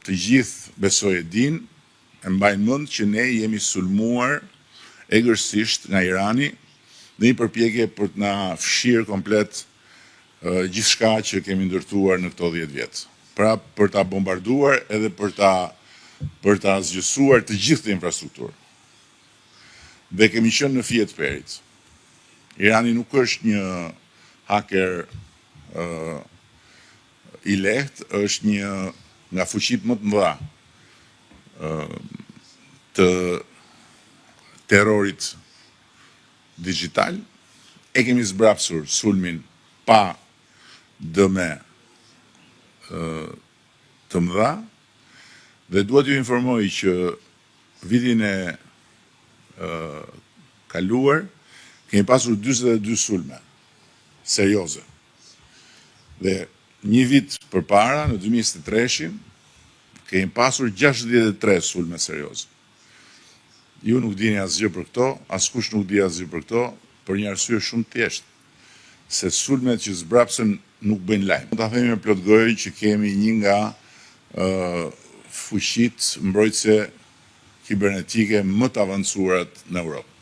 të gjithë besoj e din, e mbajnë mend që ne jemi sulmuar egërsisht nga Irani në një përpjekje për të na fshirë komplet gjithçka që kemi ndërtuar në këto 10 vjet. Pra për ta bombarduar edhe për ta zgjësuar të gjithë të infrastrukturë. Dhe kemi qenë në fije të perit. Irani nuk është një haker i lehtë, është një nga fuqitë më të mëdha të terrorit digital. E kemi zbrapsur sulmin pa dëme të mëdha dhe duhet ju informoj që vitin e kaluar kemi pasur 42 sulme serioze. Dhe një vit përpara, në 2023, kemi pasur 63 sulme serioze. Ju nuk dini asgjë për këto, askush nuk di asgjë për këto, për një arsye shumë thjeshtë, se sulmet që zbrapsen nuk bëjnë lajm. Mund ta themi me plot gojë që kemi një nga fuqitë mbrojtëse kibernetike më të avancuarat në Europë.